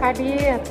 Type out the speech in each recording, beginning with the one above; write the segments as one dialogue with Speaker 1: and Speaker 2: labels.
Speaker 1: hadir.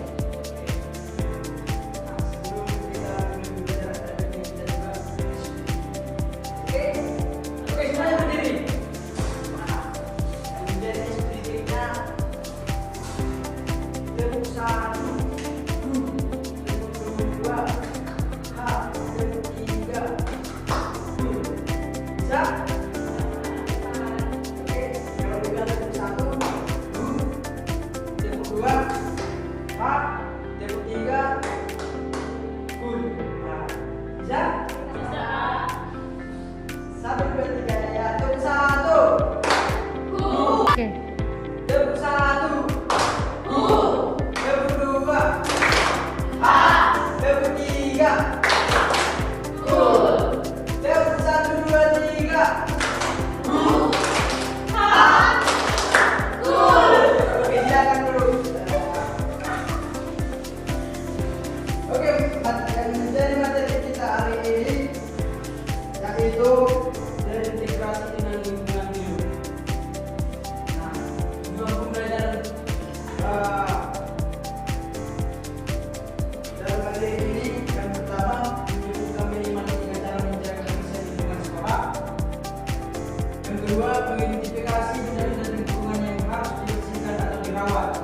Speaker 2: Mengidentifikasi benda-benda lingkungan yang harus dibersihkan atau dirawat.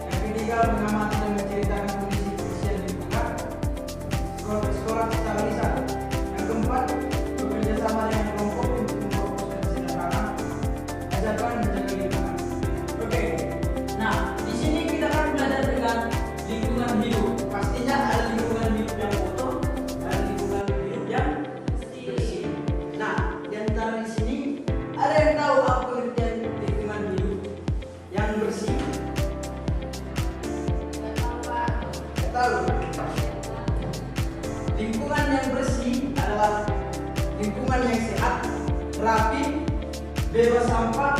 Speaker 2: Yang ketiga, mengamati dan menceritakan kondisi kebersihan lingkungan sekolah secara lisan. Yang keempat, bekerja sama dengan kelompok untuk memfokuskan sederhana ajarkan menjaga lingkungan. Oke, nah di sini kita akan belajar dengan lingkungan hidup. Pastinya ada lingkungan hidup yang kotor, ada lingkungan hidup yang bersih. Nah, di antara di sini ada yang tahu apa pengertian lingkungan hidup yang bersih? Nggak tahu. Lingkungan yang bersih adalah lingkungan yang sehat, rapi, bebas sampah,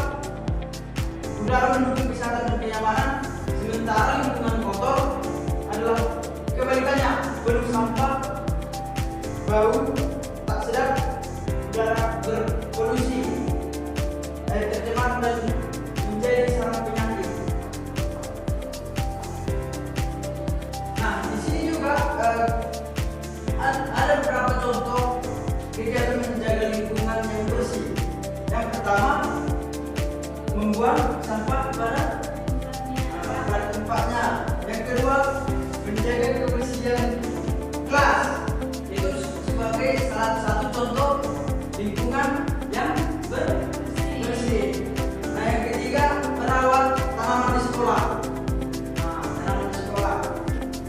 Speaker 2: udara mendukung kesehatan dan kenyamanan. Sementara lingkungan kotor adalah kebalikannya, penuh sampah, bau, tak sedap, udara berpolusi, air tercemar dan menjadi sarana penyakit. Nah, di sini juga ada beberapa contoh kegiatan menjaga lingkungan yang bersih. Yang pertama, membuang sampah pada tempatnya. Yang kedua, menjaga kebersihan kelas. Itu sebagai salah satu contoh lingkungan yang bersih. Nah, yang ketiga, merawat tanaman di sekolah.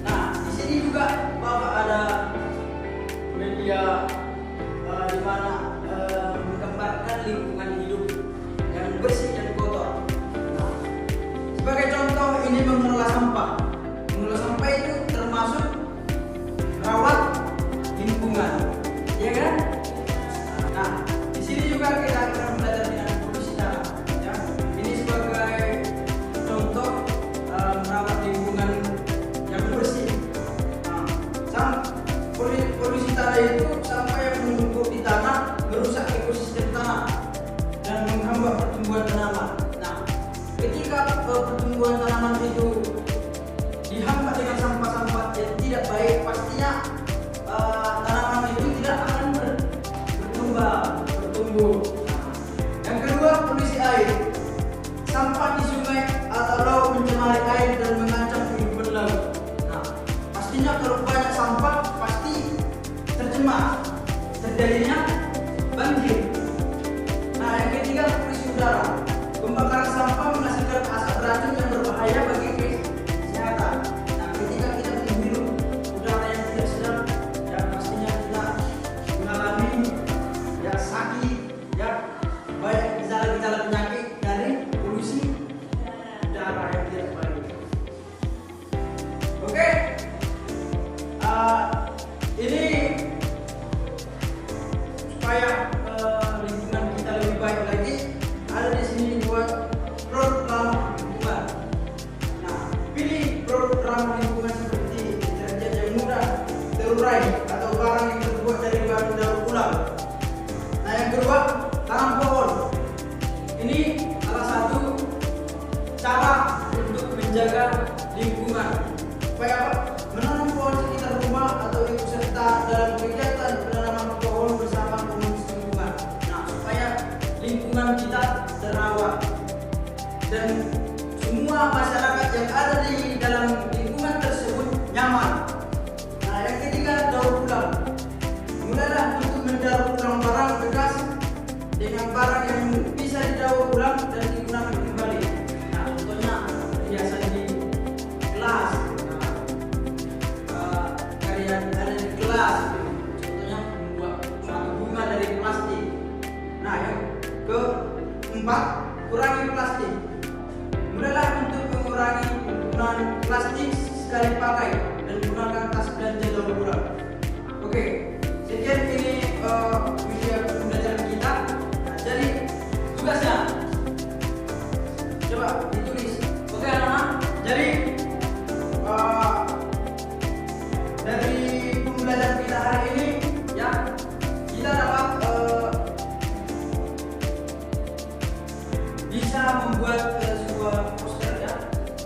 Speaker 2: Nah, di sini juga Bapak ada media di mana menggambarkan lingkungan hidup yang bersih dan kotor. Nah, sebagai contoh ini mengelola sampah. Mengelola sampah itu termasuk merawat lingkungan, ya kan? Nah, di sini juga kita akan belajar dengan polusi tanah. Ya, ini sebagai contoh merawat lingkungan yang bersih. Nah, polusi tanah itu sampah yang menumpuk di tanah merusak ekosistem tanah dan menghambat pertumbuhan tanaman. Nah, ketika pertumbuhan tanaman itu dihambat dengan sampah-sampah yang tidak baik, pastinya tanaman itu tidak akan bertumbuh. Yang kedua, polusi air. Sampah di sungai atau laut mencemari air dan mengancam kehidupan laut. Nah, pastinya kalau banyak sampah pasti tercemar, terjadinya banjir. Nah, yang ketiga, polusi udara. Pembakaran sampah menghasilkan asap beracun yang berbahaya bagi kesehatan. Nah, ketika kita menghirup udara yang tidak sedap, ya pastinya kita mengalami ya sakit, ya banyak gejala-gejala penyakit dari polusi udara yang tidak baik. Oke, ini supaya lingkungan kita lebih baik lagi, ada di sini dibuat produk ramah lingkungan. Nah, pilih produk ramah lingkungan seperti deterjen yang mudah terurai atau barang yang terbuat dari bahan daur ulang. Nah, yang kedua, tanam pohon. Ini salah satu cara untuk menjaga lingkungan. lingkungan kita terawat dan semua masyarakat yang ada di dalam lingkungan tersebut nyaman. Nah, yang ketiga, daur ulang. Mulailah untuk mendaur ulang barang bekas dengan barang yang bisa didaur ulang dan digunakan kembali. Nah, contohnya biasa di kelas, karya ada di kelas. Contohnya membuat bunga dari plastik. Nah, yang keempat, kurangi plastik. Mulailah untuk mengurangi penggunaan plastik sekali pakai dan gunakan tas belanja daur ulang. Oke, sekian ini video pembelajaran kita. Nah, jadi tugasnya coba ditulis. Oke anak-anak, jadi dari pembelajaran kita hari ini ya, kita dapat bisa membuat sebuah poster ya,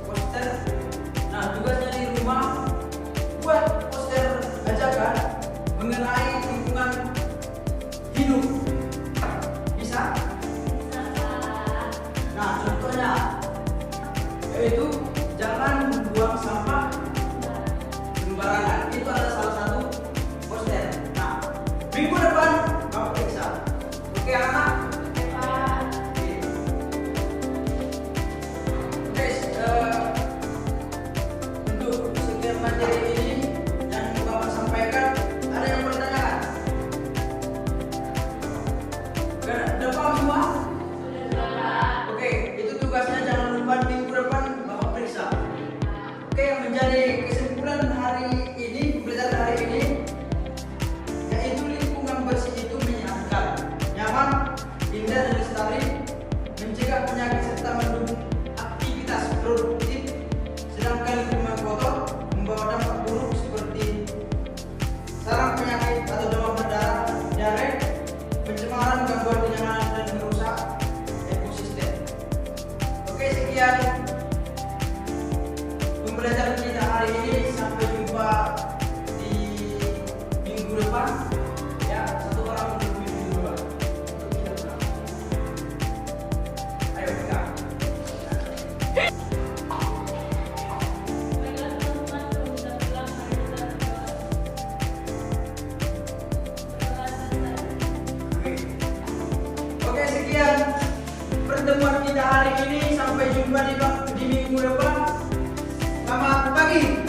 Speaker 2: poster. Nah, tugasnya di rumah buat poster ajakan mengenai lingkungan hidup. Bisa? Nah, contohnya yaitu jangan membuang sampah sembarangan. Itu adalah salah satu poster. Nah, minggu depan Bapak periksa. Oke anak-anak? Untuk sekian materi ini yang Bapak sampaikan, ada yang bertanya? Udah paham semua? Oke, itu tugasnya, jangan lupa minggu depan Bapak periksa. Oke, yang menjadi kesimpulan hari ini, pembelajaran hari ini, yaitu lingkungan bersih itu menyenangkan, nyaman, indah dan lestari, mencegah penyakit serta mendukung aktivitas produktif. Sedangkan lingkungan kotor membawa dampak buruk seperti sarang penyakit atau demam berdarah, diare, pencemaran, gangguan kenyamanan dan merusak ekosistem. Oke, sekian pembelajaran kita hari ini. Sampai jumpa di minggu depan. Ya, satu orang untuk minggu depan. Untuk kita pulang. Ayo kita. Oke, sekian pertemuan kita hari ini. Sampai jumpa di minggu depan. Selamat pagi.